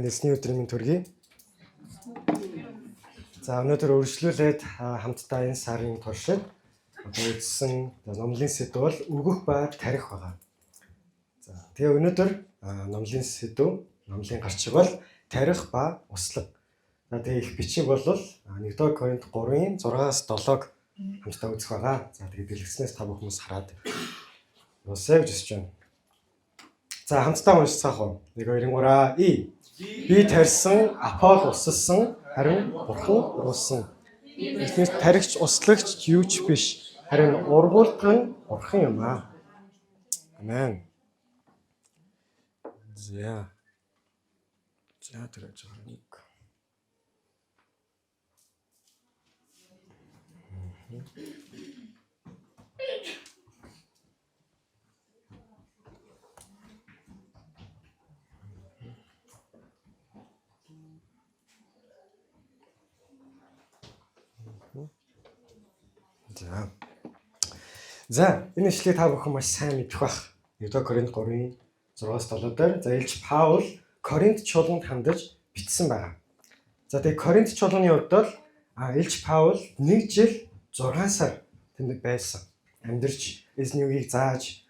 Нэлсний өдрийн минь төргий. За өнөөдөр үргэлжлүүлээд хамтдаа энэ сарын туршид үзсэн номлын сэдв бол өгөх ба тарих байгаа. За тэгээ өнөөдөр номлын сэдв, номлын гарчиг бол тарих ба услаг. За тэгээ их бичиг бол 1 Коринт 3-ын 6-7 хамтдаа үзэх байгаа. За тэгээ дэлгэцнээс та бүхэн хараад уусаа гэж хүсэж байна. За хамтдаа уншицгаах уу? 1 2 3 Би тарьсан, Апол усалсан, харин Бурхан уруулсан. Эцнээс таригч, услагч юу ч биш, харин ургуулгын Бурхан юм аа. Амен. За тэрэж нэг. За энэ ишлэгийг та бүхэн маш сайн мэдэх бах. 1 Коринт 3-ын 6-7 дээр за Илж Паул Коринт чуулганд хандаж бичсэн байгаа. За тэгээ Коринт чуулганы хувьд бол Илж Паул 1 жил 6 сар тэнд байсан. Амьдарч эзний үгийг зааж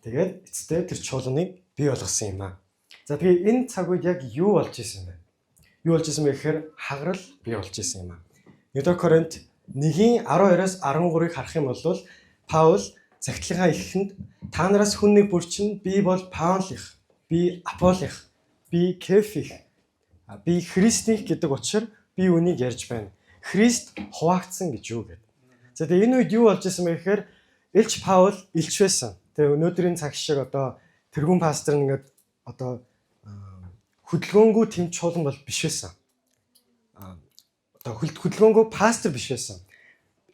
тэгээд эцэстээ тэр чуулганыг бий болгосон юм аа. За тэгээ энэ цаг үед яг юу болж исэн бэ? Юу болж исэн бэ гэхээр хагарал бий болж исэн юм аа. 1 Коринт 1-ийн 12-оос 13-ыг харах юм бол Паул захидлынхаа эхэнд та нараас хүн нэг бүр чинь би бол Паулих, би Аполлих, би Кефих, би Христних гэдэг учраас би үнийг ярьж байна. Христ хуваагдсан гэж юу гэдэг. За тэгээ энэ үед юу болж исэн бэ гэхээр Илж Паул илч байсан. Тэгээ өнөөдрийн цаг шиг одоо тэргүүн пастор ингээд одоо хөдөлгөөнгүй тэм чуулган бол биш байсан. Одоо хөдөлгөөнгүй пастор биш байсан.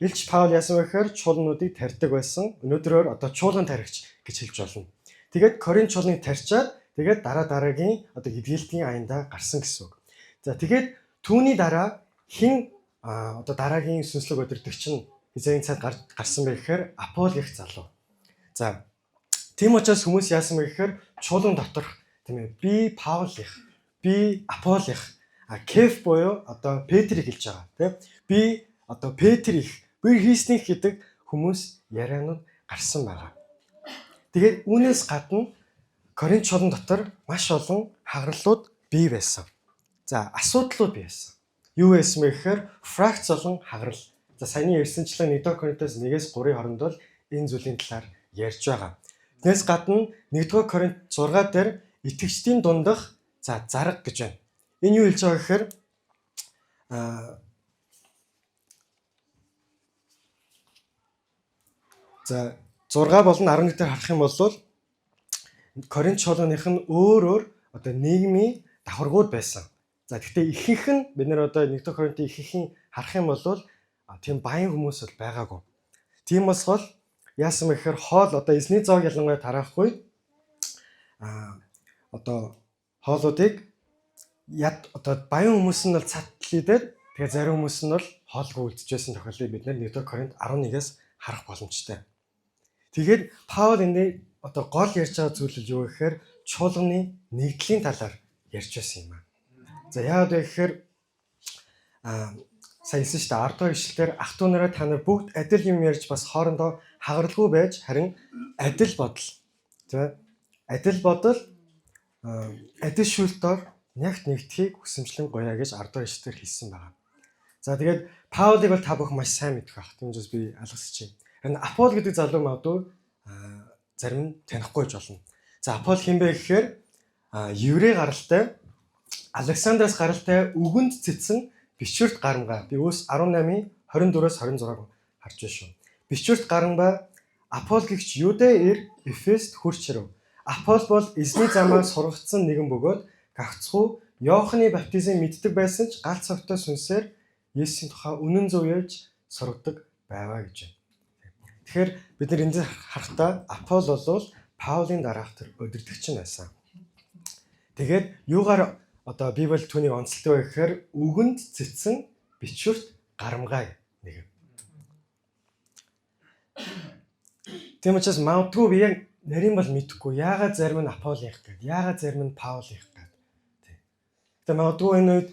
Илж Паул яасан вэ гэхээр чуулгануудыг тарьдаг байсан. Өнөөдрөөр одоо чуулган таригч гэж хэлж болно. Тэгээд Коринт чуулганыг тарьчаад тэгээд дараагийн одоо эдгэлтийн аяндаа гарсан гэсэн үг. За тэгээд түүний дараа хин одоо дараагийн сүнслэг өдөртөгч нь хизээний цаг гарсан бэ гэхээр Аполлих залуу. За тийм учраас хүмүүс яасан бэ гэхээр чуулган доторх тийм ээ би Паулих, би Аполлих, Кеф буюу одоо Петрийг хэлж байгаа тийм. Би одоо Петрих, би Христних гэдэг хүмүүс ярианууд гарсан байгаа. Тэгээд үүнээс гадна Коринт чуулган дотор маш олон хагаралууд бий байсан. За асуудлууд бий байсан. Юу байсан бэ гэхээр фракц болон хагарал. За саяны ярьсанчлан 1 Коринтоос 1-ээс 3-ын хооронд бол энэ зүйлийн талаар ярьж байгаа. Тэрнээс гадна 1 Коринт 6 дээр итгэгчдийн дундах за зарга гэж байна. Энэ юу хэлж байгаа гэхээр за 6 болон 11 дээр харах юм бол Коринт чуулганых нь өөр одоо нийгмийн давхаргууд байсан. За гэхдээ ихэнх нь бид нэр одоо 1 Коринтын ихэнх харах юм бол тийм баян хүмүүс бол байгаагүй. Тийм болохоор яасан бэ гэхээр хоол одоо эзний зоог ялангуяа тараахгүй одоо хоолуудыг одоо баян хүмүүс нь бол цатлидээд тэгээ зарим хүмүүс нь бол хоолгүй үлдчихсэн тохиолдлыг бид нэр 1 Коринт 11-ээс харах боломжтой. Тэгээд Паул энэ одоо гол ярьж байгаа зүйл юу гэхээр чуулганы нэгдлийн талаар ярьж байсан юм аа. За яагаад вэ гэхээр сая хэлсэн шүү дээ 10 дахь ишлэлээр ах トゥ нараа та нар бүгд адил юм ярьж бас хоорондоо хагаралгүй байж харин адил бодол. За адил бодол адил шүүлтээр нягт нэгдэхийг хүсэмжлэн гоёа гэж 10 дахь ишлэлээр хэлсэн байгаа. За тэгээд Паулыг бол та бүхэн маш сайн мэдэх байх. Тийм учраас би алгасч байна. Харин Апол гэдэг залуу магадгүй зарим нь танихгүй ч болно. За Апол хэн бэ гэхээр еврей гаралтай Александраас гаралтай үгэнд цэцэн бичвэрт гарамгай. Би өөс 18-ийн 24-өөс 26-г харж байна шүү. Бичвэрт гарамгай Апол гэгч Юдэ Эфест хурч ирэв. Апол бол эзний замаар сургагдсан нэгэн бөгөөд гагцхүү Иохны баптизм мэддэг байсан ч галт цогтой сүнсээр Есүсийн тухай үнэн зөв ярьж сургадаг байваа гэж байна. Тэгэхээр бид нар энд харахтаа Апол бол Паулийн дараах тэр өдөртөгч нь байсан. Тэгээд юугаар одоо Библи түүнийг онцлдог вэ гэхээр үгэнд цэцэн бичвэрт гарамгай нэг. Тийм учраас магадгүй би яг нарийн бол мэдэхгүй яагаад зарим нь Аполлих гэдэг, яагаад зарим нь Паулих гэдэг. Тэгээ магадгүй энэ үед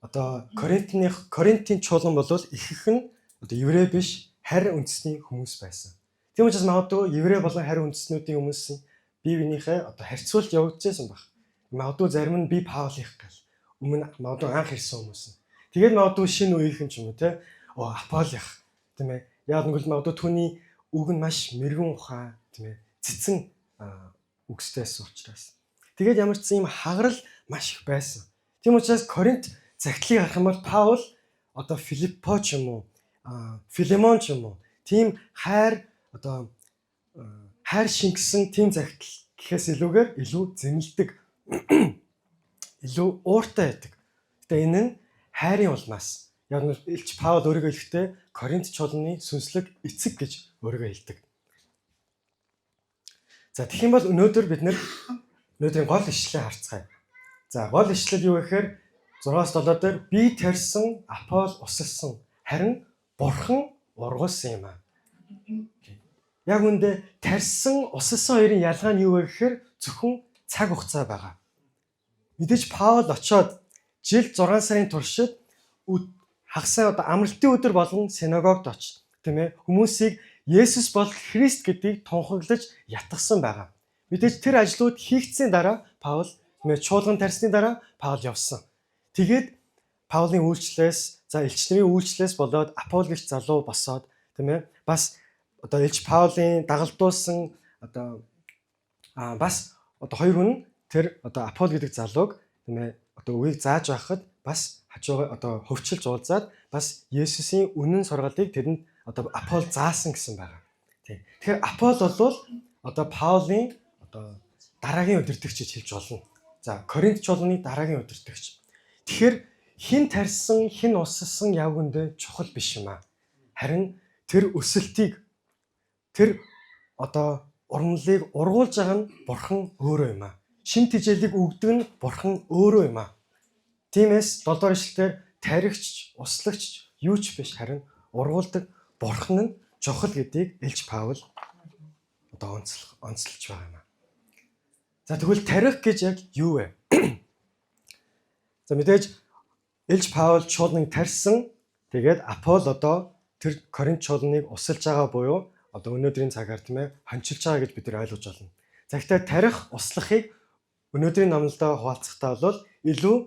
одоо Коринтын чуулган бол ихэнх нь одоо еврей биш харь үндэсний хүмүүс байсан. Тийм учраас магадгүй еврей болон харь үндэстнүүдийн хүмүүсийн бие биенийхээ одоо харьцуулт явагдчихсан баг. Магадгүй зарим нь би Паулих гал өмнө магадгүй анх ирсэн хүмүүс нь. Тэгээд магадгүй шинэ үеийнхэн ч юм уу те Аполлих тийм ээ. Яг нэг л магадгүй түүний үг нь маш мэрэгэн ухаан тийм ээ. Цэцэн үгстэйсэн учраас. Тэгээд ямар ч юм хагарал маш их байсан. Тийм учраас Коринт загтлыг харах юм бол Паул одоо Филиппо ч юм уу Филемон ч юм уу тийм хайр одоо хайр шингэсэн тийм загтал гэхээс илүүгээр илүү зэмлдэг илүү ууртай байдаг. Гэтэ энэ нь хайрын улмаас яг нь Илч Паул өөрийгөө хэлэхдээ Коринт чуулганы сүнслэг эцэг гэж өөрийгөө хэлдэг. За тэгэх юм бол өнөөдөр бид өнөөдрийн гол ишлэлээ харцгаая. За гол ишлэл юу гэхээр 6-7 дээр би тарьсан Апол усалсан харин Бурхан ургуулсан юм аа. Яг үндэ тарьсан усалсан хоёрын ялгаа нь юу вэ гэхээр зөвхөн цаг хугацаа байгаа. Мэдээж Паул очоод жил 6 сарын туршид хагасаа одоо амралтын өдөр болгон синагогт очив. Тийм ээ. Хүмүүсийг Есүс бол Христ гэдгийг тунхаглаж ятгсан байгаа. Мэдээж тэр ажлууд хийгдсэний дараа Паул тийм ээ чуулган тарьсны дараа Паул явсан. Тэгээд Паулын үйлчлээс за элч нарын үйлчлээс болоод Апол гэх залуу босоод тийм ээ бас одоо элч Паулын дагалдуулсан одоо бас одоо хоёр хүн тэр одоо Апол гэдэг залууг тийм ээ одоо үгийг зааж байхад бас хажуугаа одоо хөвчилж уулзаад бас Есүсийн үнэн сургаалыг тэдэнд одоо Апол заасан гэсэн байгаа. Тийм. Тэгэхээр Апол бол одоо Паулын одоо дараагийн удирдагч гэж хэлж болно. За Коринт чуулганы дараагийн удирдагч. Тэгэхээр хин тарьсан, хин уссан яг үндэ чухал биш юм аа. Харин тэр өсөлтийг тэр одоо урмлыг ургуулж байгаа нь Бурхан өөрөө юм аа. Шин тижээлийг өгдөг нь Бурхан өөрөө юм аа. Тиймээс 7 дугаар ишлэлээр таригч, услагч юу ч биш харин ургуулдаг Бурхан нь чухал гэдгийг Илч Паул одоо онцлж байгаа юм аа. За тэгвэл тарих гэж яг юу вэ? За мэдээж Илч Паул чуулганыг тарьсан. Тэгээд Апол одоо тэр Коринт чуулганыг усалж байгаа буюу одоо өнөөдрийн цагаар тийм ээ хончилж байгаа гэж бид нар ойлгож байна. За гэхдээ тарих услахыг өнөөдрийн номлолдоо хуваалцахдаа бол илүү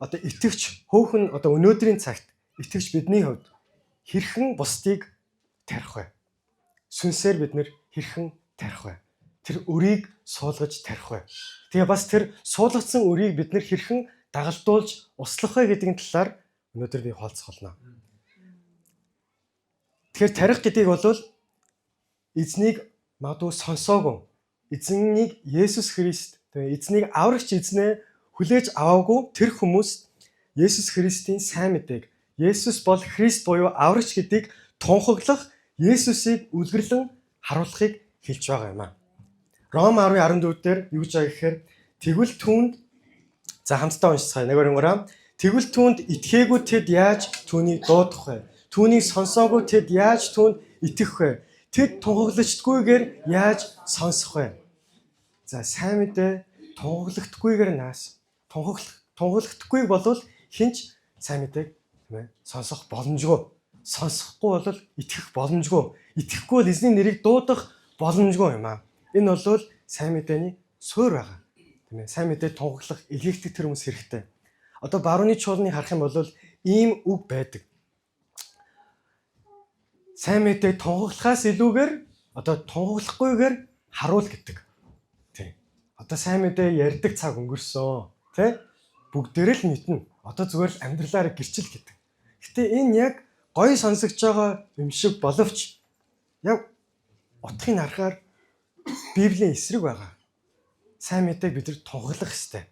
одоо итгэвч хөөхөн одоо өнөөдрийн цагт итгэвч бидний хувьд хэрхэн бусдыг тарих вэ? Сүнсээр бид нэр хэрхэн тарих вэ? Тэр өрийг суулгаж тарих вэ? Тэгээ бас тэр суулгацсан өрийг бид нэр хэрхэн дагалдуулж услах вэ гэдгийн талаар өнөөдөр би хаалцах болно. Тэгэхээр тарих гэдгийг бол эзнийг магадгүй сонсоогүй, эзнийг Есүс Христ, тэгээ эзнийг аврагч эзнээ хүлээж аваагүй тэр хүмүүс Есүс Христийн сайн мэдээг, Есүс бол Христ буюу аврагч гэдгийг тунхаглах, Есүсийг үлгэрлэн харуулахыг хэлж байгаа юм аа. Ром 10:14 дээр юу гэж байгаа гэхээр тэгвэл түүнд за хамтдаа уншицгаая. Нэгээрээ тэгвэл түүнд итгээгүй тэд яаж түүнийг дуудах вэ? Түүнийг сонсоогүй тэд яаж түүнд итгэх вэ? Тэд тунхаглагдгүйгээр яаж сонсох вэ? За сайн мэдээ тунхаглагдгүйгээр нааш. Тунхаглагдгүйг болвол хинч сайн мэдээг тийм ээ сонсох боломжгүй. Сонсохгүй бол итгэх боломжгүй. Итгэхгүй бол эзний нэрийг дуудах боломжгүй юм аа. Энэ бол сайн мэдээний суурь байгаа. Тийм ээ сайн мэдээ тунхаглах илгээгдэх тэр хүмүүс хэрэгтэй. Одоо барууны чуулганыг харах юм бол ийм үг байдаг. Сайн мэдээ тунхаглахаас илүүгээр одоо тунхаглахгүйгээр харуул гэдэг. Тийм. Одоо сайн мэдээ ярьдаг цаг өнгөрсөн. Тэ? Бүгдээр л мэднэ. Одоо зүгээр л амьдралаараа гэрчил гэдэг. Гэтэ энэ яг гоё сонсогдож байгаа юм шиг боловч яг утгыг харахаар Библийн эсрэг байгаа. Сайн мэдээг бид нар тунхаглах ёстой.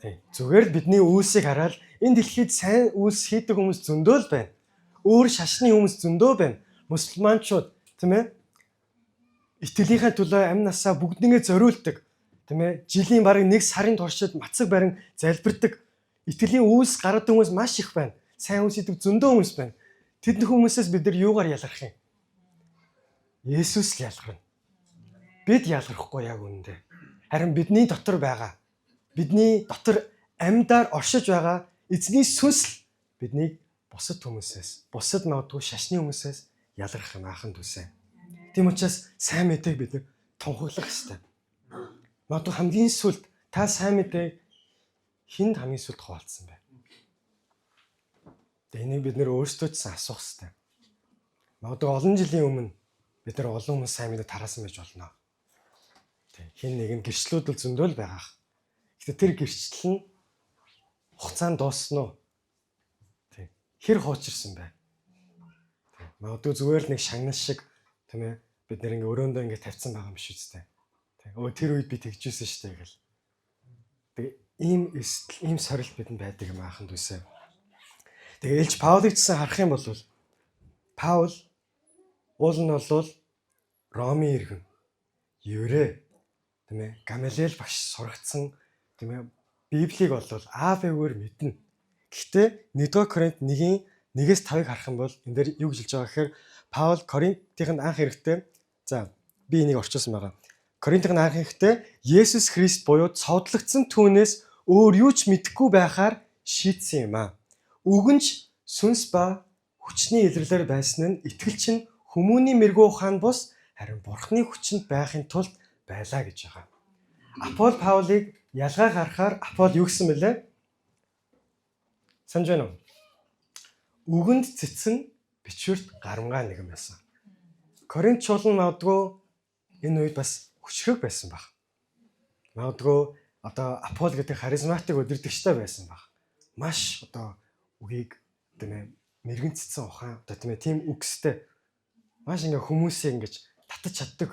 Тийм. Зүгээр л бидний үйлсийг хараад энэ дэлхийд сайн үйлс хийдэг хүмүүс зөндөө л байна. Өөр шашны хүмүүс зөндөө байна. Мусульманчууд тийм ээ. Итгэлийнхээ төлөө амь насаа бүгднийгээ зориулдаг. Тийм ээ. Жилийн бараг 1 сарын туршид мацаг барин залбирдаг. Итгэлийн үйлс гаргадаг хүмүүс маш их байна. Сайн үйлс хийдэг зөндөө хүмүүс байна. Тэд хүмүүсээс бид нар юугаар ялгарх юм? Есүс л ялгарна. Бид ялгархгүй яг үнэндээ. Харин бидний дотор байгаа. Бидний дотор амьдаар оршиж байгаа эзний сүнсэл биднийг бусад хүмүүсээс, бусад магадгүй шашны хүмүүсээс ялгах юм ахын түсэ. Тийм учраас сайн мэдээг бид тунхаглах хэрэгтэй. Магадгүй хамгийн сүлд та сайн мэдээг хинд хамгийн сүлд хуваалцсан бэ? Тэгээ энийг бид нэр өөрсдөө ч асуух хэрэгтэй. Магадгүй олон жилийн өмнө бид нар олон хүмүүс сайн мэдээ тараасан байж болно. Тэг. Хин нэг нь гэрчлүүдэл зөндөөл байгаах. Гэтэ тэр гэрчлэл нь хугацаанд дууссан уу? Тэг. Хэр хуучирсан бэ? Тэг. Магадгүй зүгээр л нэг шагнал шиг тийм ээ бид нэр ингээ өрөөндөө ингээ тавьсан байгаа юм шиг үстэй. Тэг. Тэр үед би тэгжсэн шүү дээ гэл. Тэг. Ийм сорилт бидэнд байдаг юм аахын дүүсээ. Тэгээ Илж Паулыг ч харах юм бол Паул уул нь бол Ромын иргэн, еврей, тийм ээ, Гамалиэл багш сургацсан, тийм ээ, Библийг бол аавэгээр мэднэ. Гэхдээ 1-р Коринт 1:1-5-ыг харах юм бол энэ дээр юу гэж хэлж байгаа гэхээр Паул Коринтын анх эрэхтэй би энийг орчуулсан байгаа. Коринтын анх эрэхтэй Есүс Христ буюу цовдлогдсон түүнээс өөр юу ч мэдэхгүй байхаар шийтсэн юм аа. Үгэнж сүнс ба хүчний илэрлэр байсан нь итгэлч нь хүмүүний мэрэгүү ухаан бус харин бурхны хүчинд байхын тулд байлаа гэж байгаа. Апол Паулыг ялгаа гаргахаар Апол юу гэсэн бэлээ? Санаж байна уу? Үгэнд цэцэн бичвэрт гарамгаа нэгэн байсан. Коринт чуулган магадгүй энэ үед бас хүчрэг байсан баг. Магадгүй одоо Апол гэдэг харизматик удирдагчтай байсан баг. Маш одоо үгийг тийм ээ мэрэгэн цэцэн ухаан одоо тийм ээ тийм үгстэй маш ингээ хүмүүсийг ингэж татаж чаддаг.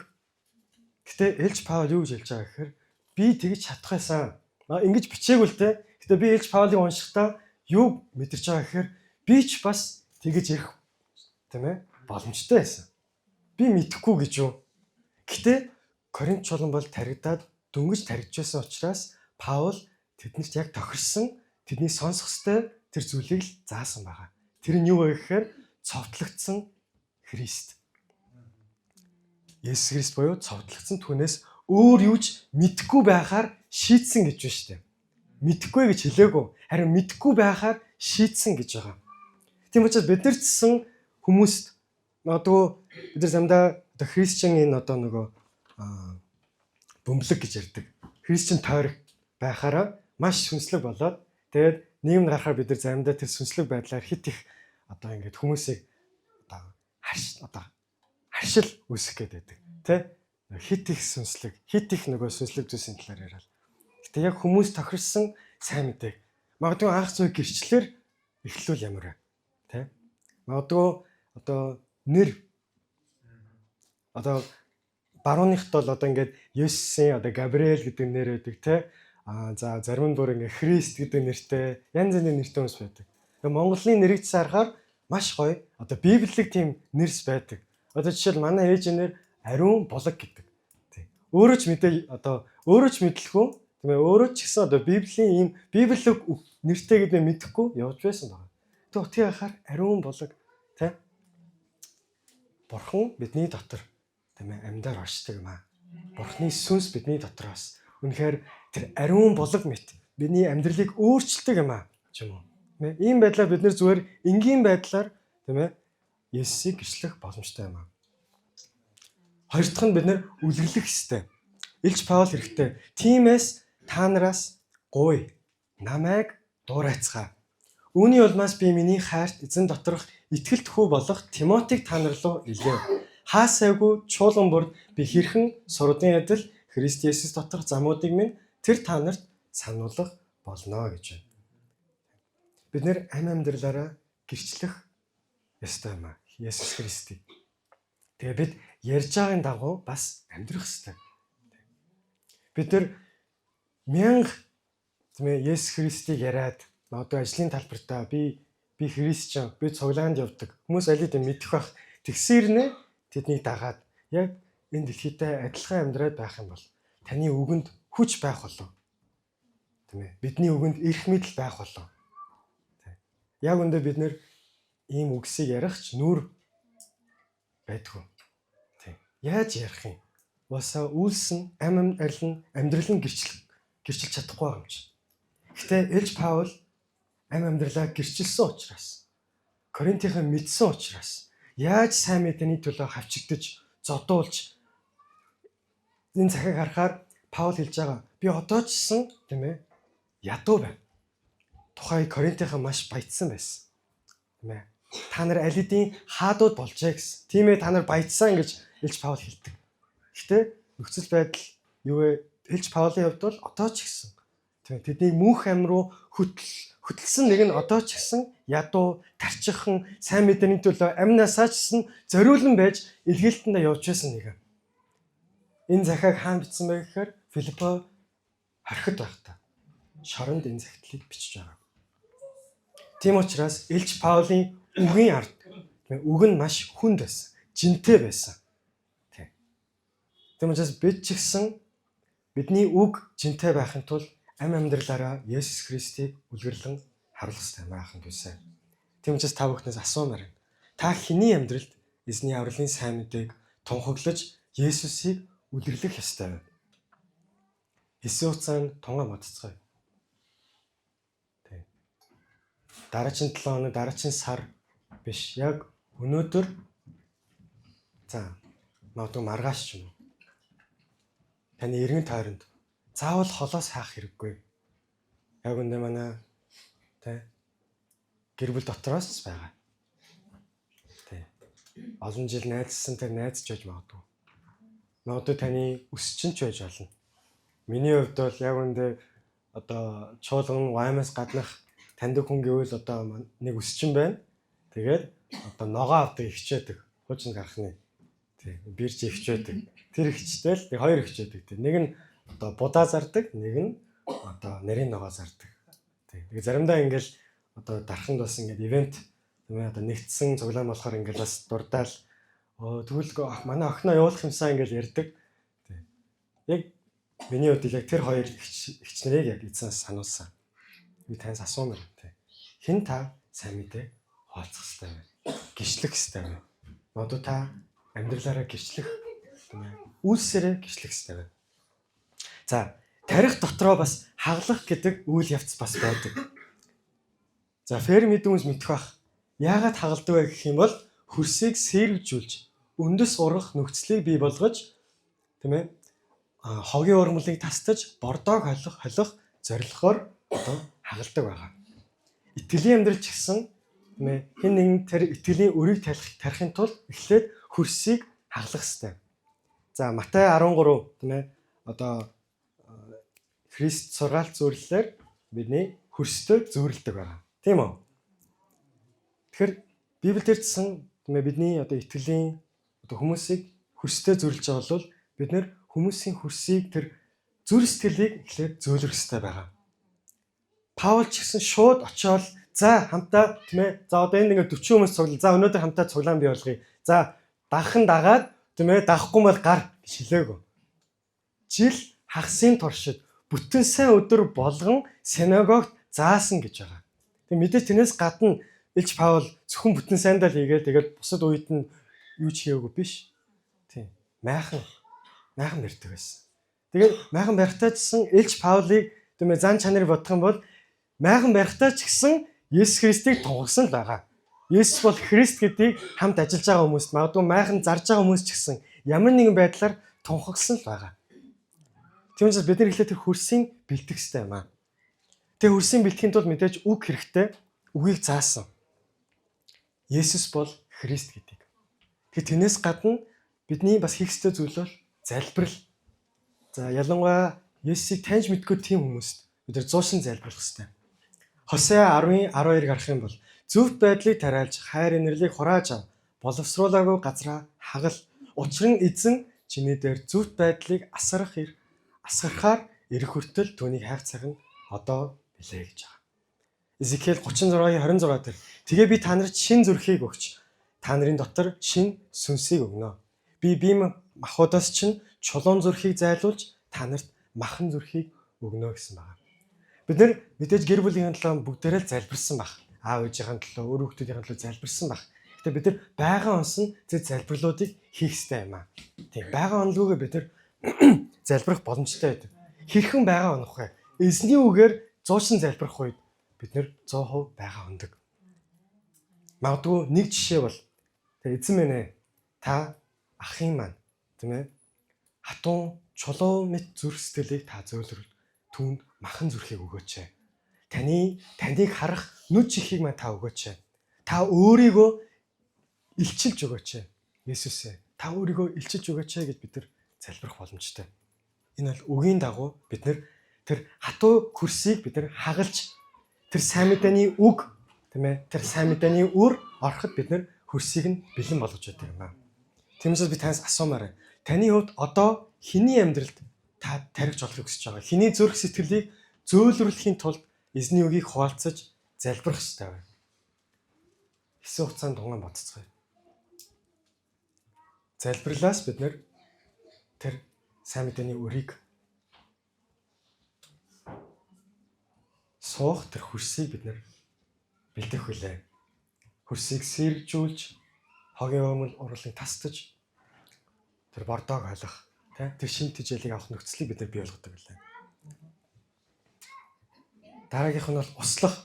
Гэтэ Илж Паул юу гэж хэлж байгаа гэхээр би тэгж чадах байсан. Ингэж бичээгүй л те. Гэтэ би Илж Паулыг уншихдаа юу мэдэрч байгаа гэхээр би ч бас тэгж ирэх тийм ээ боломжтой байсан. Би мэдэхгүй гэж юу. Гэтэ Коринт чуулган бол таригдаад дөнгөж таригдчихсан учраас Паул тэднэрт яг тохирсон тэдний сонсох ёстой тэр зүйлийг л заасан байгаа. Тэр нь юу вэ гэхээр цовдлогдсон Христ. Есүс Христ буюу цовдлогдсон түүнээс өөр юуч мэдэхгүй байхаар шийтсэн гэж байна шүү дээ. Мэдэхгүй гэж хэлээгүй. Харин мэдэхгүй байхаар шийтсэн гэж байгаа. Тийм учраас бид нар гэсэн хүмүүст магадгүй бид нар замдаа одоо христчэн энэ одоо нөгөө бөмбөлөг гэж ярьдаг. Христчэн тойрог байхаараа маш сүнслэг болоод тэгээд нийгэмд гарахаар бид нар заримдаа тэр сүнслэг байдлаар хит их одоо ингээд хүмүүсийг одоо харшил үүсгэх гээд байдаг. Тэ? Хит их сүнслэг, хит их нөгөө сүнслэг зүйлсийн талаар яриад. Гэтэ яг хүмүүс тохирсон сайн мэдээг магадгүй анх зүй гэрчлэлээр эхлүүл ямар вэ? Тэ? Магадгүй одоо нэр одоо барууныхт бол одоо ингээд Есүсийн одоо Габриэл гэдэг нэр байдаг те. За зарим нь бүр ингээд Христ гэдэг нэртэй янз бүрийн нэртэй хүмүүс байдаг. Тэгээ Монголын нэрийг харахаар маш гоё одоо библик тийм нэрс байдаг. Одоо жишээл манай ээжийнэр ариун булаг гэдэг. Тийм. Өөрөө ч мэдээ одоо өөрөө ч мэдлэхгүй тийм ээ өөрөө ч гэсэн одоо библийн ийм библик нэртэй гэдэг мэдэхгүй явж байсан байна. Тэгээ утгыг харахаар ариун булаг тийм. Бурхан бидний дотор тийм ээ амьдаар оршдог юм аа. Бурханы сүнс бидний дотроос үнэхээр тэр ариун булаг мэт бидний амьдралыг өөрчилдөг юм аа ч юм уу. Ийм байдлаар бид нэр зүгээр энгийн байдлаар тийм ээ Есүсийг гэрчлэх боломжтой юм аа. Хоёр дахь нь бид нэр үлгэрлэх ёстой. Илж Паул хэрэгтэй. Тиймээс та нараас гуй намайг дуурайцгаа. Үүний улмаас би миний хайрт эзэн доторх итгэлт хүү болох Тимотиг та нар руу илгээв. Хаасайгүй чуулган бүрд би хэрхэн сурдын адил Христ Есүс доторх замуудыг минь тэр та нарт сануулгах болно гэж байна. Бид нэр амь амьдралаараа гэрчлэх ёстой юм аа. Есүс Христийг. Тэгээ бид ярьж байгаагийн дагуу бас амьдрах ёстой. Бид нар 1000 тийм ээ Есүс Христийг яриад одоо ажлын талбартаа би христчэн би цуглаанд явдаг. Хүмүүс алид мэдэх бах. Тэгсэрнэ тэднийг дагаад яг энэ дэлхийдээ адилхан амьдраад байх юм бол таны үгэнд хүч байх болов. Тийм ээ. Бидний үгэнд эрх мэдэл байх болов. Яг үндэ бид нэр ийм үгсийг ярихч нүур байдгүй. Тийм. Яаж ярих юм? Уусаа үйлсэн амь арил нь амьдрал нь гэрчилж чадахгүй юм чи. Гэтэ Илж Паул амьдралаа гэрчилсэн учраас, Коринтын мэдсэн учраас яаж сайн мэдээний төлөө хавчигдаж, зодуулж энэ цагийг харахаар Паул хэлж байгаа. Би одоо ч гэсэн тийм ээ ядуу байна. Тухайн Коринтын маш баяцсан байсан. Тийм ээ. Та нар аль хэдийн хаадууд болжээ гэсэн. Тийм ээ, та нар баяцсан гэж Илж Паул хэлдэг. Гэхдээ нөхцөл байдал юу вэ? Илж Паулын хувьд бол одоо ч гэсэн тийм ээ тэдний мөнх ам руу хөтлсөн нэг нь одоо ч гэсэн ядуу, тарчиххан, сайн мэдээний төлөө амнасаа ч гэсэн зориулан байж илгээлтэндээ явж байсан нэг. Энэ захиаг хаан бичсэн байх гэхээр Филиппо харахад байхдаа шоронд энэ захидлыг бичиж байгаа. Тийм учраас Илж Паулийн үгийн ард үг нь маш хүнд байсан, жинтэй байсан. Тийм учраас бид ч гэсэн бидний үг жинтэй байхын тулд амьдралаараа Есүс Христийг үлгэрлэн харуулах хэрэгтэй байхын тулд. Тийм учраас та бүхнээс асуумаар байна. Та хэний амьдралд эзний авралын сайн мэдээг тунхаглаж Есүсийг үлгэрлэх ёстой вэ? Хэсэг хугацаанд тунгаа модцгоё. Тийм. Дараагийн 7 хоног, дараагийн сар биш. Яг өнөөдөр магадгүй маргааш ч юм уу. Таны эргэн тойронд заавал холоос хаах хэрэггүй. Яг үндэ манай гэр бүл дотроос байгаа. Олон жил найзсан тэр найзч байж магадгүй. Магадгүй таны өсчин ч байж болно. Миний хувьд бол яг үндэ одоо чуулган Ваймаас гаднах таньдаг хүн гэвэл одоо нэг өсчин байна. Тэгээд одоо ногоо авдаг ихчээдэг. Хуучин гарахны. Бирж ихчээдэг. Тэр ихчтэй л хоёр ихчээдэг. Нэг нь одоо будаа зардаг, нэг нь одоо нарийн ногоо зардаг. Тэгээд заримдаа ингээл одоо дарханд бас ингээд ивент тийм ээ одоо нэгдсэн цуглаан болохоор ингээд бас дурдаал тэгвэл манай охиноо явуулах юмсаа ингээд ярьдаг. Яг миний хувьд яг тэр хоёр ихч нарыг яг эцэс сануулсан. Би таньс асуумаар байна. Хэн та сайн мэдээ хаалцах хэрэгтэй вэ? Гичлэх хэрэгтэй вэ? Модо та амьдралаараа гичлэх тийм ээ үйлсээрээ гичлэх хэрэгтэй вэ? За, тарих дотроо бас хаглах гэдэг үйл явц бас байдаг. За, ферм мэдүүнс мэдэх бах. Яагаад хагалдаг вэ гэх юм бол хөрсийг сэргэжүүлж, өндөс ургах нөхцөлийг бий болгож тийм ээ хогийн ургамлыг тасдаж, бордоог холих зорилгоор одоо хагалдаг байгаа. Итгэлийн амьдрал ч гэсэн тийм ээ хэн нэгэн тэр итгэлийн өрийг тарихын тулд эхлээд хөрсийг хаглах хэрэгтэй. За, Матай 13 тийм ээ одоо Христ сургаалт зөвлөлөөр бидний хөрстэй зөвлөдөг байгаа. Тийм үү? Тэгэхээр Библиэлд хэлсэн тийм ээ бидний одоо итгэлийн одоо хүмүүсийг хөрстэй зөвлөж байгаа бол бид нэр хүмүүсийн хөрсийг тэр зүр сэтгэлийг эхлээд зөөлөх хэрэгтэй байгаа. Паул ч гэсэн шууд очиод за хамтаа тийм ээ за одоо энэ ингээд 40 хүмүүс цуглаа. За өнөөдөр хамтаа цуглаан бий болгоё. За дагхан дагаад тийм ээ дахгүй бол гар гэж хэлээгөө. Жил хагасын туршид бүтэн сайн өдөр болгон синагогт заасан гэж байгаа. Тэг мэдээж тэрнээс гадна Илж Паул зөвхөн бүтэн сайндаа л хийгээл тэгээд бусад үед нь юу ч хийгээгүй биш. Тийм. Майхан барьдаг байсан. Тэгээд майхан барихтаа ч гэсэн Илж Паулыг тийм ээ зан чанарыг бодох юм бол майхан барихтаа ч гэсэн Есүс Христийг тунхагсан л байгаа. Есүс бол Христ гэдгийг хамт ажиллаж байгаа хүмүүст магадгүй майхан зарж байгаа хүмүүс ч гэсэн ямар нэгэн байдлаар тунхагсан л байгаа. Тийм учраас бид нар эхлээд тэр хөрсийг бэлтгэх хэрэгтэй юм аа. Тэр хөрсийг бэлтгэхийн тулд мэдээж үг хэрэгтэй. Үгийг заасан. Есүс бол Христ гэдэг. Тэгэхээр тэрнээс гадна бидний бас хийх ёстой зүйл бол залбирал. За ялангуяа Есүсийг таньж мэдгүй тийм хүмүүст бид нар зуушин залбирлах хэрэгтэй. Хосеа 10:12 гарах юм бол зөвхт байдлыг тариалж хайр инэрлийг хурааж ав. Боловсруулаагүй газраа хагал. Учир нь эзэн чиний дээр зөвхт байдлыг асгарахаар ирэх хүртэл түүнийг хайх цаг нь одоо билээ гэж байгаа. Изекиэл 36:26 дээр тэгээ би та нарт шин зүрхийг өгч та нарын дотор шин сүнсийг өгнө. Би бие махбодоос чинь чулуун зүрхийг зайлуулж та нарт махан зүрхийг өгнө гэсэн байна. Бид нэр мэдээж гэр бүлийн төлөө бүгдээрээ залбирсан баг. Аав ээжийн төлөө, өр хүүхдүүдийн төлөө залбирсан баг. Гэтэ бид нар байгаль онсон зэ залбирлуудыг хийх ёстой юм аа. Тийм байгаль онлгүйгээр бид нар залбирах боломжтой байдаг. Хэрхэн байгаль онох вэ? Эзний үгээр зуучин залбирах үед бид нэр 100% байгаа өндөг. Магадгүй нэг жишээ бол тэгээ эзэн минь ээ та ахын маань тийм ээ хатун чулуу мэт зүрх сэтгэлийг та зөөлрөл түүнд махан зүрхийг өгөөч. Таныг харах нүд чихийг маань та өгөөч. Та өөрийгөө илчилж өгөөч. Есүс ээ та өөрийгөө илчилж өгөөч гэж бид нар залбирах боломжтой. Энэ бол үгийн дагуу бид нар тэр хатуу хөрсийг бид нар хагалж тэр сайн мэдээний үг тийм ээ тэр сайн мэдээний үр ороход бид нар хөрсийг нь бэлэн болгож байдаг юм аа. Тиймээс би танаас асуумаар таны хувьд одоо хэний амьдралд та тархиж олохыг хүсэж байгаа? Хэний зүрх сэтгэлийг зөөлрүүлэхийн тулд эзний үгийг хуваалцаж залбирах хэрэгтэй байна. Хэсэг хугацаанд тунган бодцгоё. Залбирлаас бид нэр тэр сайн мэдээний үрийг суух тэр хөрсийг бид нэр бэлдэх хүлээ. Хөрсийг сэржүүлж, хогийн өмнө урлыг тасдаж, тэр бордоог хойлох, тэр шин тэжээлийг авах нөхцөлийг бид нар бий болгодог байлаа. Дараагийнх нь бол услах.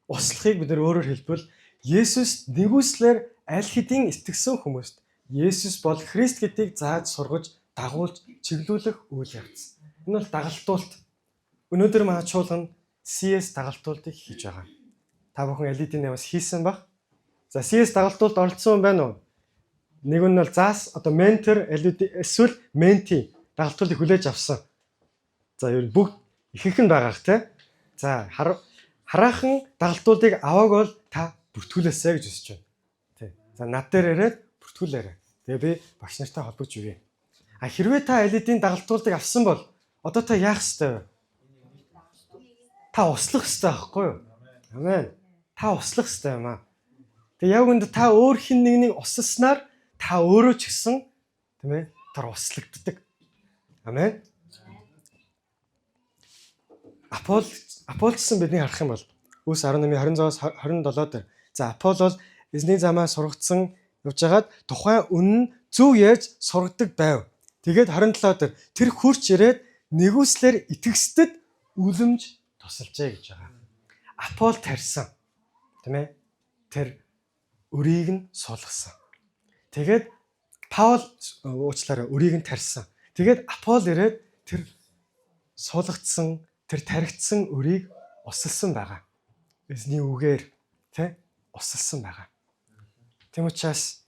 Услахыг бид нар өөрөөр хэлбэл Есүс нэгүслэр аль хэдийн итгэсэн хүмүүст Есүс бол Христ гэдгийг зааж сургаж, дагуулж, чиглүүлэх үйл явц. Энэ бол дагалдуулт. Өнөөдөр манай чуулган CS дагалдуултыг хийж байгаа. Та бүхэн LED-ийн намаас хийсэн баг. За CS дагалдуулт оролцсон байна уу? Нэг нь бол заас одоо ментор LED эсвэл менти дагалдуултыг хүлээж авсан. За ер нь бүгд ихэнх нь байгаах те. За хараахан дагалдуултыг авааг бол та бүртгүүлээсэй гэж хүсэж байна. Тий. За над дээр ирээд бүртгүүлээрэй. Тэгээ би багш нартай холбож өгье. А хэрвээ та LED-ийн дагалдуултыг авсан бол одоо та яах ёстой вэ? Та услах ёстой байхгүй юу? Амен. Та услах ёстой юм аа. Тэгээ яг үндэ та өөр хин нэгнийг усласнаар та өөрөө ч гэсэн тийм ээ тэр услагддаг. Амен. Аполлосын бидний харах юм бол Үс 18:26-27 дээр за Аполло бол эзний замаа сургацсан явж хагаад тухайн үнэн зөв яаж сургадаг байв. Тэгээд 27 дээр тэр хурч ирээд нэгүслэр итгэсдэд үлэмж тусалжээ гэж байгаа. Аполло тарьсан. Тийм ээ? Тэр өрийг нь суулгасан. Тэгээд Паул уучлаарай өрийг нь тарьсан. Тэгээд Аполло ирээд тэр суулгацсан, тэр таригдсан өрийг усалсан байгаа. Эзний үгээр тий усалсан байгаа. Тэм учраас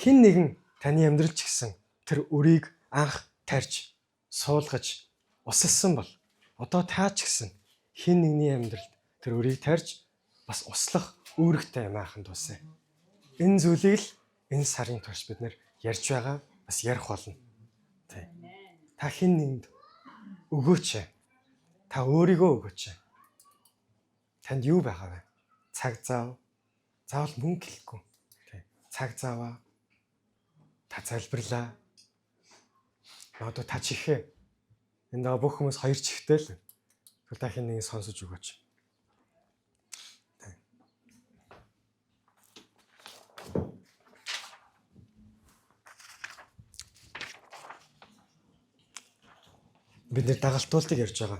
хэн нэгэн таны амьдрал ч гэсэн тэр өрийг анх тарьж, суулгаж, усалсан бол одоо та ч гэсэн хэн нэгний амьдралд тэр өрийг тарьж бас услах үүрэгтэй юм ахын тусаа. Энэ зүйлийг л энэ сарын турш бид нэр ярьж байгаа бас ярих болно. Тий. Та хэн нэгэнд өгөөч. Та өөрийгөө өгөөч. Танд юу байгаа вэ? Цаг зав. Заавал мөнгө хэлэхгүй. Тий. Цаг заваа. Та залбирлаа. Одоо та чихээ. Энд байгаа бүх хүмүүс хоёр чихтэй л. Та хэн нэгийг сонсож өгөөч. Бид нэр дагалдуултыг ярьж байгаа.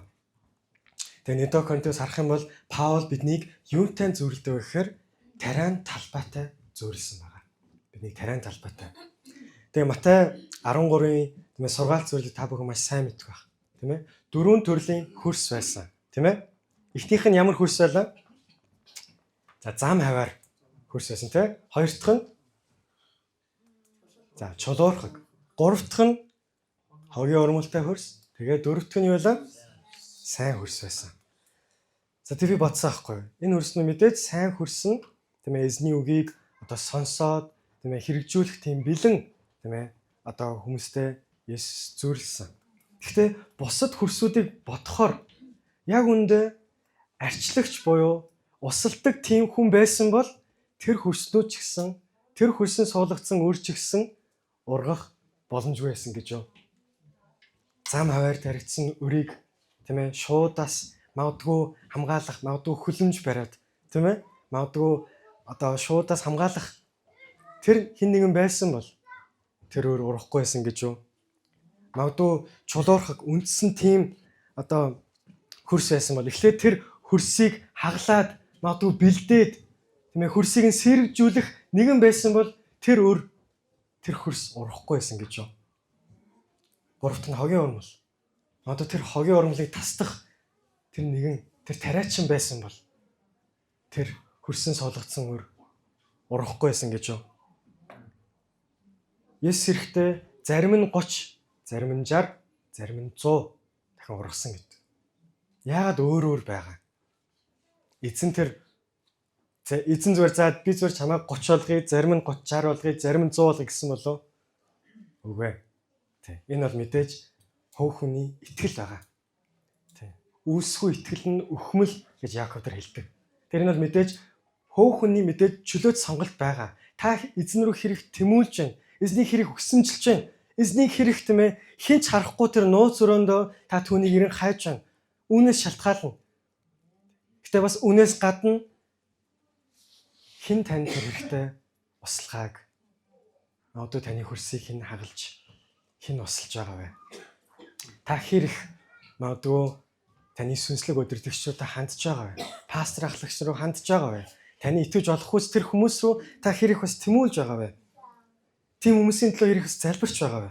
Тэгээ Недо Коринтоос харах юм бол Паул биднийг юутай зөвлөдөг вэ гэхээр тариан талбайтай зөвлөсөн байгаа. Биднийг тариан талбайтай. Тэгээ Матай 13-ийн тийм ээ сургаалт зөвлөлийг та бүхэн маш сайн мэддэг байх. Тийм ээ? 4 төрлийн хөрс байсан. Тийм ээ? Эхнийх нь ямар хөрс байлаа? За зам хаваар хөрс байсан тийм ээ? Хоёр дахь нь за чулуурхаг. Гурав дахь нь хогийн урмалтай хөрс. Тэгээ дөрөвт нь юу байлаа? Сайн хөрс байсан. За тэр би бодсон аахгүй юу? Энэ хөрс нь мэдээж сайн хөрсөн тийм ээ эзний үгийг одоо сонсоод тийм ээ хэрэгжүүлэх тийм бэлэн тийм ээ одоо хүмүүстэй Есүс зөвлөсөн. Гэхдээ бусад хөрсүүдийг бодохоор яг үндэ арчлагч буюу усалдаг тийм хүн байсан бол тэр хөрснүүд ч гэсэн тэр хөрсөн суулгацсан үр ч гэсэн ургах боломжгүй байсан гэж юу? Зам хаваар таригдсан өрийг тийм ээ шуудаас магадгүй хамгаалах, магадгүй хөлөмж бариад тийм ээ магадгүй одоо шуудаас хамгаалах тэр хэн нэгэн байсан бол тэр өр урахгүй байсан гэж юу? Магадгүй чулуурхаг үндсэн тийм одоо хөрс байсан бол эхлээд тэр хөрсийг хаглаад магадгүй бэлдээд тийм ээ хөрсийг нь сэргэжүүлэх нэгэн байсан бол тэр хөрс урахгүй байсан гэж юу. Гуравт нь хогийн урмал. Одоо тэр хогийн урмлыг тасдах тэр тариачин байсан бол тэр хөрсөн суулгацсан урахгүй байсан гэж юу. Есүс эрэхтэй зарим нь 30, зарим нь 60, зарим нь 100 дахин ургасан гэдэг. Яагаад өөр байгаа? Эзэн зүгээр заад би зүгээр чамайг 30 болгоё, зарим нь 30, 60 болгоё, зарим нь 100 болгоё гэсэн болов. Үгүй. Тэ. Энэ бол мэдээж хов хүний итгэл байгаа. Тэ. Үүсгүй итгэл нь өхмөл гэж Яаков тэр хэлдэг. Тэр нь бол мэдээж хов хүний мэдээж чөлөөт сонголт байгаа. Та эзэн рүү хэрэг тэмүүлж байна. Эзний хэрэг өгсөнжилж байна. Эзний хэрэг тийм ээ хинч харахгүй тэр нууц өрөөндөө та түүнийг ирэн хайж байна. Үүнээс шалтгаална. Гэтэ бас үнээс гадна хин тань тэр хэрэгтэй услахааг одоо таны хөрсийг хин хагалж хин усалж байгаа вэ? Та хэрэг магадгүй таны сүнслэг өдөртөгчдөд хандж байгаа вэ? Пастор ахлагч руу хандж байгаа вэ? Таны итгэж олох хүс тэр хүмүүс рүү та хэрэг бас тэмүүлж байгаа вэ? Тийм хүмүүсийн төлөө хэрэг бас залбирч байгаа вэ?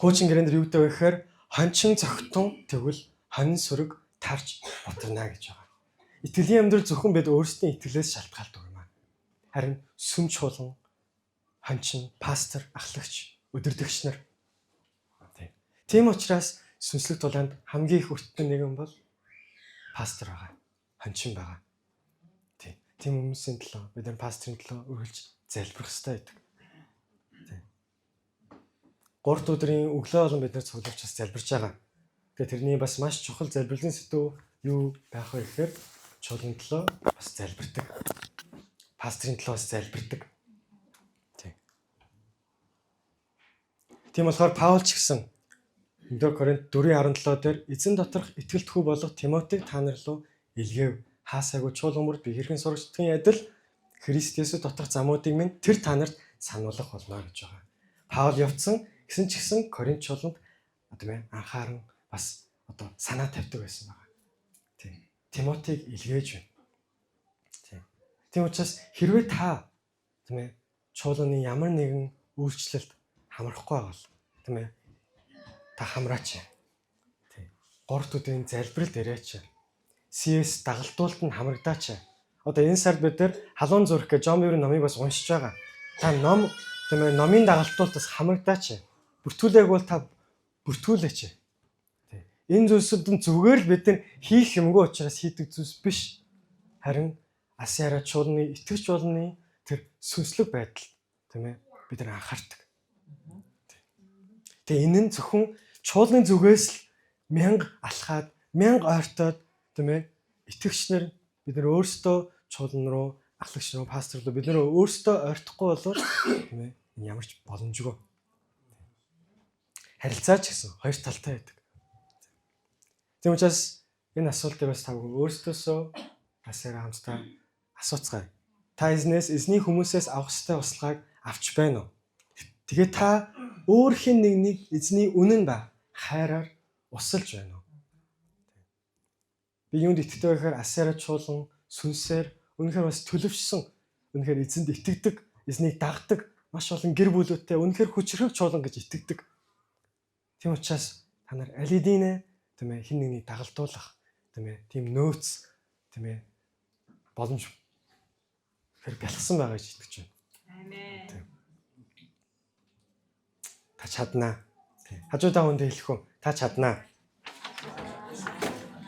Хуучин гэрэндэр юу гэдэг вэ гэхээр хончин цогтун тэгвэл хонин сүрэг тарж бутарна гэж байгаа. Итгэлийн амьдрал зөвхөн бид өөрсдийн итгэлээс шалтгаалдаг юм аа. Харин сүм чуулган, хончин, пастор, ахлагч, өдөртөгч нар. Тийм учраас сүнслэг тулаанд хамгийн их өртсөн нэгэн бол пастор байгаа, хончин байгаа. Тийм хүмүүсийн төлөө бид нар пастрын төлөө үргэлж залбирх хэрэгтэй байдаг. 3 өдрийн өглөө болон бид нар цуглуулж бас залбирч байгаа. Тэгээ тэрний бас маш чухал залбирлын сэдв юу байх вэ гэхээр чуулганы төлөө бас залбирдаг. Пастрын төлөө бас залбирдаг. Тийм болохоор Паул ч гэсэн 1 Коринт 4:17 дээр эзэн доторх итгэлтгүү болох Тимотиг та нар руу илгээв. Хаасайгүй чуулган бүрд би хэрхэн сурагчдгийн адил Христ Есүс доторх замуудыг минь тэр та нарт сануулгах болно гэж байгаа. Паул явцсан гэсэн ч гэсэн Коринт чуулганд анхааран бас санаа тавьдаг байсан байгаа. Тийм. Тимотиг илгээж байна. Тийм учраас хэрвээ та чуулганы ямар нэгэн үйлчлэлд хамрахгүй бол та хамраач. Тийм. 3 өдрийн залбиралд ирээч. CS дагалдуулт нь хамрагдаач. Одоо энэ сард бид нар халуун зүрх гэж Жон Биврийн номыг бас уншиж байгаа. Та номын дагалдуулт бас хамрагдаач. Бүртгүүлээг бол та бүртгүүлээч. Энэ зүйлсүүд нь зүгээр л бид нар хийх юмгүй учраас хийдэг зүйлс биш. Харин Асиара чуулганы итгэж болны тэр сүнслэг байдал бид нар анхаардаг. Тэгээ энэ нь зөвхөн чуулганы зүгээс л мянга алхаад, мянга ойртоод итгэгч нар бид нар өөрсдөө чуулган руу, ахлагч руу, пастор руу бид нар өөрсдөө ойртохгүй болоод энэ ямар ч боломжгүй. Харилцаач гэсэн хоёр талтай байдаг. Тийм учраас энэ асуултыг бас та өөрсдөөсөө асаараа хамтдаа асууцгаая. Та эзний хүмүүсээс авах ёстой услахыг авч байна уу? Тэгээ та өөр хэн нэгнийг эзний үнэн ба хайраар усалж байна уу? Би юунд итгэдэг вэ гэхээр Асиара чуулган сүнсээр үнэхээр бас төлөвшсөн, үнэхээр эзэнд итгэдэг, эзнийг дагдаг, маш олон гэр бүлүүдтэй үнэхээр хүчрхэг чуулган гэж итгэдэг. Тийм учраас та нар аль хэдийнэ хин нэгнийг дагалдуулах, тийм нөөц, боломж бэлгсэн байгаа гэж итгэж байна. Амен. Та чаднаа. Хажуудаа хүндээ хэлэх үү? Та чаднаа.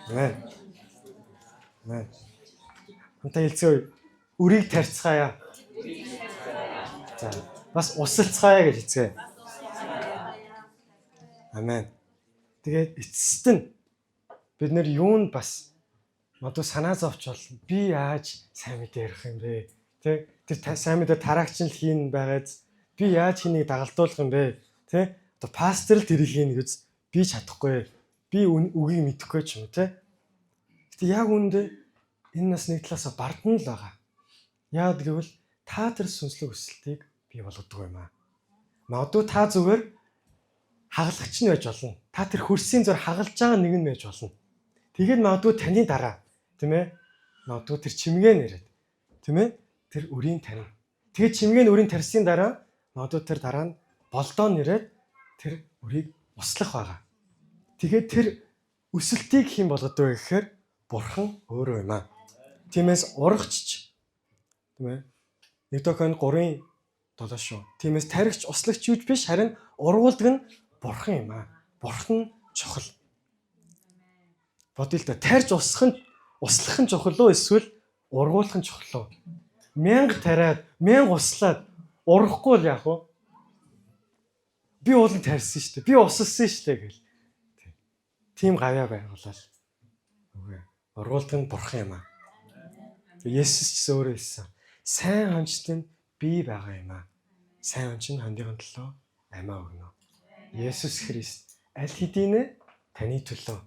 Амен. Хамтаа хэлцгээе. Үрийг тарьцгаая. За, бас усалцгаая гэж хэлцгээе. Амен. Тэгээд эцэст нь бид нэр юунд бас модуу санаа зовч болно. Би яаж сайн мэдээ ярих юм бэ? Тэр сайн мэдээ тараагч нь хийн байгаад би яаж хэнийг дагалдуулах юм бэ? Одоо пастор л тэрийг хийн гэж би чадахгүй. Би үгийг мэдэхгүй ч юм те. Гэтэ яг үүндээ энэ нас нэг талаас бардан л байгаа. Яагаад гэвэл та тэр сүнслэг өсөлтийг бий болгодог юм аа. Магадгүй та зүгээр хагалгач нь байж болно. Та тэр хөрсийн зур хагалж байгаа нэг нь байж болно. Тэгээд магадгүй таны дараа, тийм ээ? Магадгүй тэр чимгээ нэрэд, тийм ээ? Тэр өрийн тарин. Тэгээд чимгээ нь өрийн тарьсны дараа магадгүй тэр дараа нь болдоо нэрэд тэр өрийг услах байгаа. Тэгээд тэр өсөлтийг хэн болгодог вэ гэхээр Бурхан өөрөө юм аа. Тиймээс урагчч, тийм ээ? 1 Тохион 3:7 шүү. Тиймээс таригч, услагч юуж биш, харин ургуулдаг нь Бурхан юм аа. Бурхан чухал. Бодъё л да. Тарьж услах нь чухал уу, эсвэл ургуулах нь чухал уу? 1000 тариад, 1000 услаад ургахгүй л яах вэ? Би уулын тарьсан шүү дээ. Би усалсан шүү дээ гэл. Тийм гавьяа байгуулаад. Үгүй. Ургуулдаг нь Бурхан юм аа. Есүс ч өөрөө хэлсэн. Сайн хончт нь би байгаа юм аа. Сайн хонч нь хондын төлөө амиа өгнө. Есүс Христ аль хэдийн таны төлөө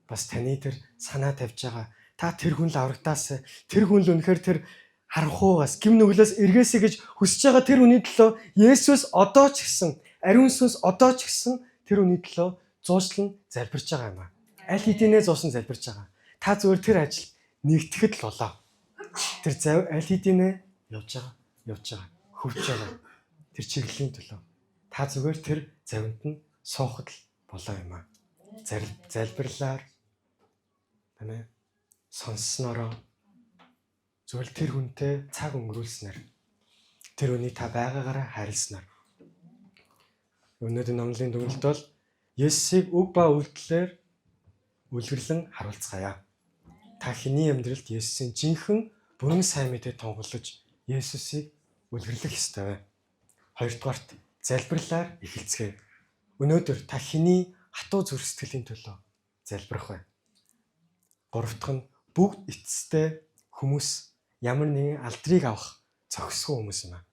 бас таны тэр санаа тавьж байгаа. Та тэр хүн л аврагтаас тэр хүн л үнэхээр тэр харанхуугаас гим нүглээс эргээсэй гэж хүсэж байгаа тэр хүний төлөө Есүс одоо ч гэсэн ариун сүнс одоо ч гэсэн тэр хүний төлөө зуушлан залбирч байгаа юм аа. Аль хэдийнэ зуусан залбирч байгаа. Та зүгээр тэр ажил нэгтгэхэд л болоо. Тэр зав аль хэдийнэ явж байгаа. Хөвж байгаа. Тэр чиглэлийн төлөө. Та зүгээр тэр завинд нь суухад л болоо юм аа. Залбирлаар тэнэ сонсснороо зүгээр тэр хүнтэй цаг өнгөрүүлснээр тэр үнийг та байгаагаараа харилснаар өнөөдөр номлын дүгнэлт бол Есүсийг үг ба үйлдэлээр үлгэрлэн харуулцгаая. Та хэний амьдралд Есүсийн жинхэнэ бүрэн сайн мэдээ тунгалж Есүсийг үлгэрлэх ёстой. Хоёрдугаарт залбирлаар эхэлцгээе. Өнөөдөр та хэний хатуу зүрх сэтгэлийн төлөө залбирах вэ? Гурав дахь нь бүгд эцэстээ хүмүүс ямар нэгэн алдрыг авах зохисгүй хүмүүс юм аа.